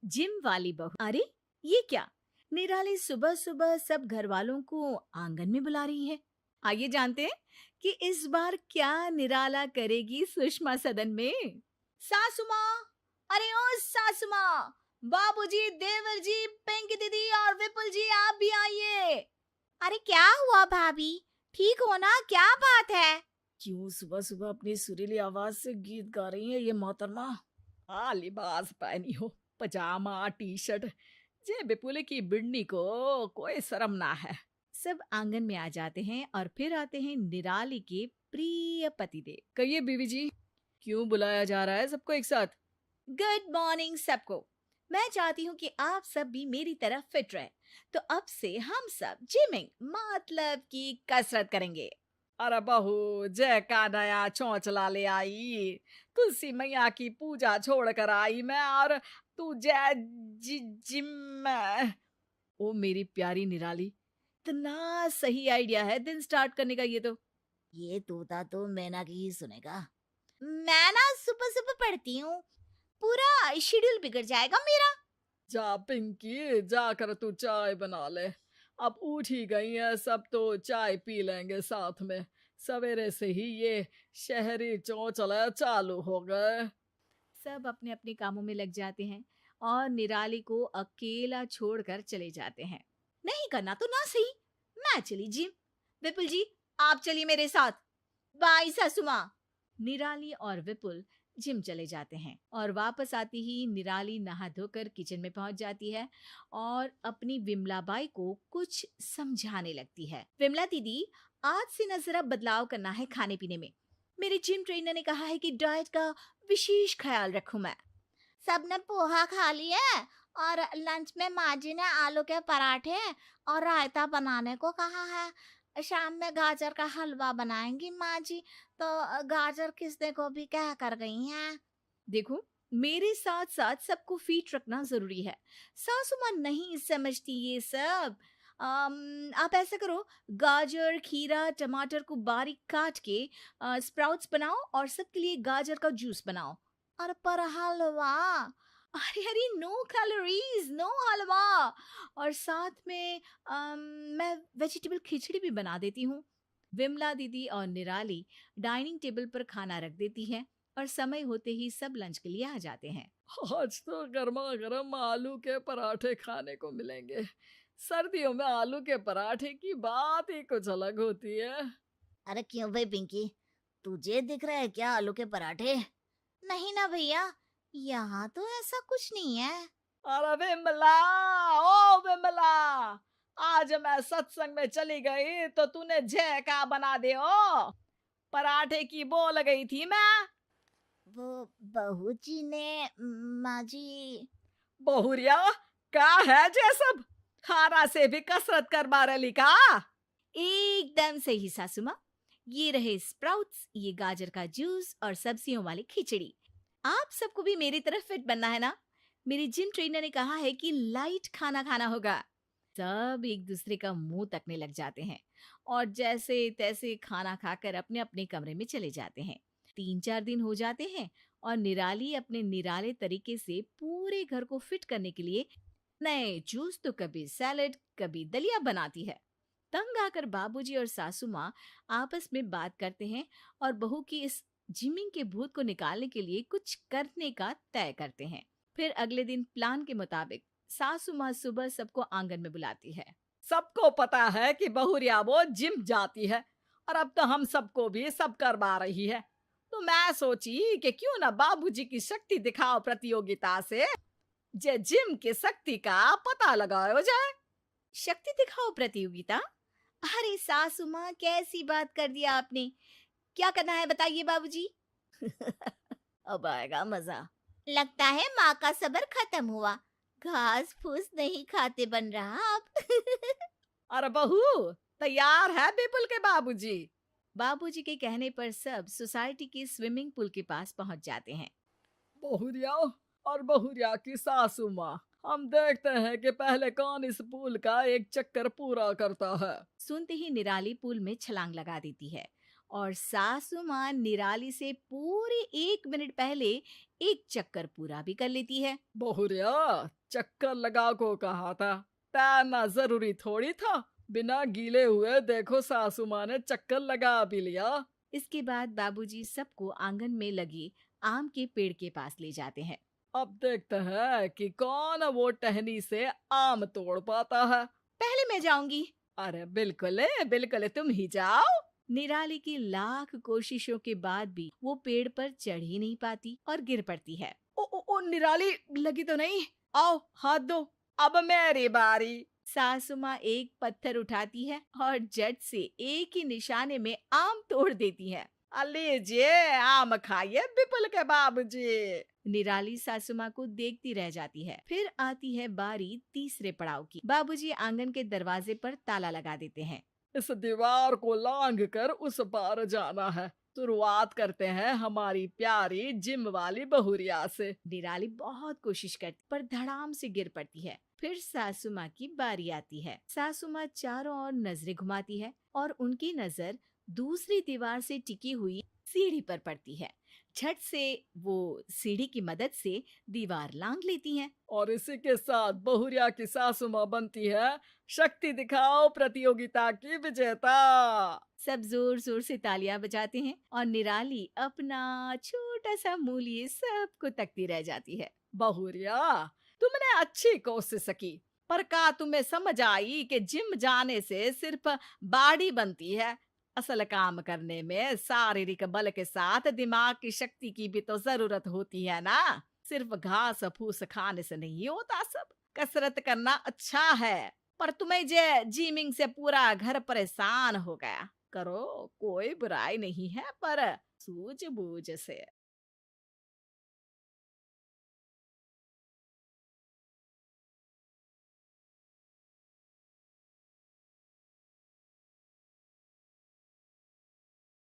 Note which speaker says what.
Speaker 1: Gym वाली बहू। अरे ये क्या, निराली सुबह सुबह सब घर वालों को आंगन में बुला रही है। आइए जानते हैं कि इस बार क्या निराला करेगी सुषमा सदन में। सासू माँ, अरे ओ सासू माँ, बाबूजी, देवर जी, पिंकी दीदी और विपुल जी आप भी आइए। अरे क्या हुआ भाभी, ठीक हो ना, क्या बात है? क्यों सुबह सुबह अपनी सुरीली आवाज से गीत गा रही है ये मोहतरमा? लिबास पहनी हो, पजामा टी शर्ट, जे बिपुले की बिड़नी को कोई शर्म ना है। सब आंगन में आ जाते हैं और फिर आते हैं निराली के प्रिय पतिदेव। कहिए बीवी जी, क्यों बुलाया जा रहा है सबको एक साथ? गुड मॉर्निंग सबको। मैं चाहती हूँ कि आप सब भी मेरी तरह फिट रहे, तो अब से हम सब जिमिंग मतलब कि कसरत करेंगे। अरे बहू, जय का नया चौंचला ले आई, तुलसी मैया की पूजा छोड़ कर आई मैं, और तू जय जिम में। ओ मेरी प्यारी निराली, इतना सही आइडिया है दिन स्टार्ट करने का ये तोता तो मैना की ही सुनेगा। मैं ना सुबह सुबह पढ़ती हूँ, पूरा शेड्यूल बिगड़ जाएगा मेरा। जा पिंकी, जाकर तू चाय बना ले। अब उठ ही गई है सब तो चाय पी लेंगे साथ में। सवेरे से ही ये शहरी चौचला चालू हो गए। सब अपने अपने कामों में लग जाते हैं और निराली को अकेला छोड़कर चले जाते हैं। नहीं करना तो ना सही, मैं चली जिम। विपुल जी, आप चलिए मेरे साथ। बाय सासू माँ। निराली और विपुल जिम चले जाते हैं और वापस आती ही निराली नहा धोकर किचन में पहुंच जाती है और अपनी विमला बाई को कुछ समझाने लगती है। विमला दीदी, आज से ना जरा बदलाव करना है खाने पीने में। मेरे जिम ट्रेनर ने कहा है कि डाइट का विशेष ख्याल रखूं मैं। सबने पोहा खा लिया और लंच में माँ जी ने आलू के पराठे और रायता बनाने को कहा है। शाम में गाजर का हलवा बनाएंगी माँ जी, तो गाजर किसने को भी कह कर गई हैं। देखो, मेरे साथ साथ सबको फिट रखना जरूरी है। सासू माँ नहीं समझती ये सब। आप ऐसा करो, गाजर, खीरा, टमाटर को बारीक काट के स्प्राउट्स बनाओ और सबके लिए गाजर का जूस बनाओ। और पर हलवा, अरे अरे नो कैलोरीज, नो हलवा। और साथ में मैं वेजिटेबल खिचड़ी भी बना देती हूँ। विमला दीदी और निराली डाइनिंग टेबल पर खाना रख देती हैं और समय होते ही सब लंच के लिए आ जाते हैं। आज तो गर्मा गर्म आलू के पराठे खाने को मिलेंगे। सर्दियों में आलू के पराठे की बात ही कुछ अलग होती है। अरे क्यों भाई पिंकी, तुझे दिख रहा है क्या आलू के पराठे? नहीं ना भैया, यहाँ तो ऐसा कुछ नहीं है। अरे विमला, ओ विमला, आज मैं सत्संग में चली गई तो तूने जय का बना दे ओ, पराठे की बोल गई थी मैं। वो बहू जी ने, माँ जी। बहुरिया, का है जे सब, खाना से भी कसरत कर रही का? एकदम सही सासू माँ। ये रहे स्प्राउट्स, ये गाजर का जूस और सब्जियों वाली खिचड़ी। आप सबको भी मेरी तरफ फिट बनना है ना? मेरी जिम ट्रेनर ने कहा है कि लाइट खाना खाना होगा। सब एक दूसरे का मुंह तकने लग जाते हैं और जैसे तैसे खाना खाकर अपने अपने कमरे में चले जाते हैं। 3-4 दिन हो जाते हैं और निराली अपने निराले तरीके से पूरे घर को फिट करने के लिए नए जूस तो कभी सैलेड, कभी दलिया बनाती है। तंग आकर बाबूजी और सासू माँ आपस में बात करते हैं और बहू की इस जिमिंग के भूत को निकालने के लिए कुछ करने का तय करते हैं। फिर अगले दिन प्लान के मुताबिक सासू माँ सुबह सबको आंगन में बुलाती है। सबको पता है कि बहुरिया वो जिम जाती है और अब तो हम सबको भी सब करवा रही है, तो मैं सोची कि क्यों ना बाबूजी की शक्ति दिखाओ प्रतियोगिता से जे जिम की शक्ति का पता लगाया जाए। शक्ति दिखाओ प्रतियोगिता? अरे सासू माँ, कैसी बात कर दिया आपने। क्या करना है बताइए बाबूजी। अब आएगा मजा। लगता है माँ का सब्र खत्म हुआ, घास फूस नहीं खाते बन रहा आप। अरे बहू, तैयार है बिपुल के बाबूजी? बाबूजी के कहने पर सब सोसाइटी के स्विमिंग पूल के पास पहुंच जाते हैं। बहुरिया और बहुरिया की सासू माँ, हम देखते हैं कि पहले कौन इस पूल का एक चक्कर पूरा करता है। सुनते ही निराली पूल में छलांग लगा देती है और सासू माँ निराली से पूरे 1 मिनट पहले एक चक्कर पूरा भी कर लेती है।
Speaker 2: बहुरिया, चक्कर लगा को कहा था, तैरना जरूरी थोड़ी था। बिना गीले हुए देखो सासू माँ ने चक्कर लगा भी लिया।
Speaker 1: इसके बाद बाबूजी सबको आंगन में लगे आम के पेड़ के पास ले जाते हैं।
Speaker 2: अब देखते हैं कि कौन वो टहनी से आम तोड़ पाता है।
Speaker 1: पहले मैं जाऊंगी।
Speaker 2: अरे बिल्कुल तुम ही जाओ।
Speaker 1: निराली की लाख कोशिशों के बाद भी वो पेड़ पर चढ़ ही नहीं पाती और गिर पड़ती है।
Speaker 2: ओ निराली, लगी तो नहीं? आओ हाथ दो, अब मेरी बारी।
Speaker 1: सासू माँ एक पत्थर उठाती है और झट से एक ही निशाने में आम तोड़ देती है।
Speaker 2: लीजिए आम खाइए विपुल के बाबूजी।
Speaker 1: निराली सासू माँ को देखती रह जाती है। फिर आती है बारी तीसरे पड़ाव की। बाबूजी आंगन के दरवाजे पर ताला लगा देते हैं।
Speaker 2: इस दीवार को लांघ कर उस पार जाना है। शुरुआत करते हैं हमारी प्यारी जिम वाली बहुरिया से।
Speaker 1: निराली बहुत कोशिश करती पर धड़ाम से गिर पड़ती है। फिर सासू माँ की बारी आती है। सासू माँ चारों ओर नजरें घुमाती है और उनकी नजर दूसरी दीवार से टिकी हुई सीढ़ी पर पड़ती है। झट से वो सीढ़ी की मदद से दीवार लांघ लेती हैं।
Speaker 2: और इसी के साथ बहुरिया की सासू माँ बनती है शक्ति दिखाओ प्रतियोगिता की विजेता।
Speaker 1: सब जोर जोर से तालियां बजाते हैं और निराली अपना छोटा सा मुंह लिए सबको तकती रह जाती है।
Speaker 2: बहुरिया, तुमने अच्छी कोशिश की, पर का तुम्हें समझ आई कि जिम जाने से सिर्फ बॉडी बनती है? असल काम करने में शारीरिक बल के साथ दिमाग की शक्ति की भी तो जरूरत होती है ना। सिर्फ घास फूस खाने से नहीं होता सब। कसरत करना अच्छा है, पर तुम्हें जे जिमिंग से पूरा घर परेशान हो गया। करो, कोई बुराई नहीं है, पर सूझबूझ से।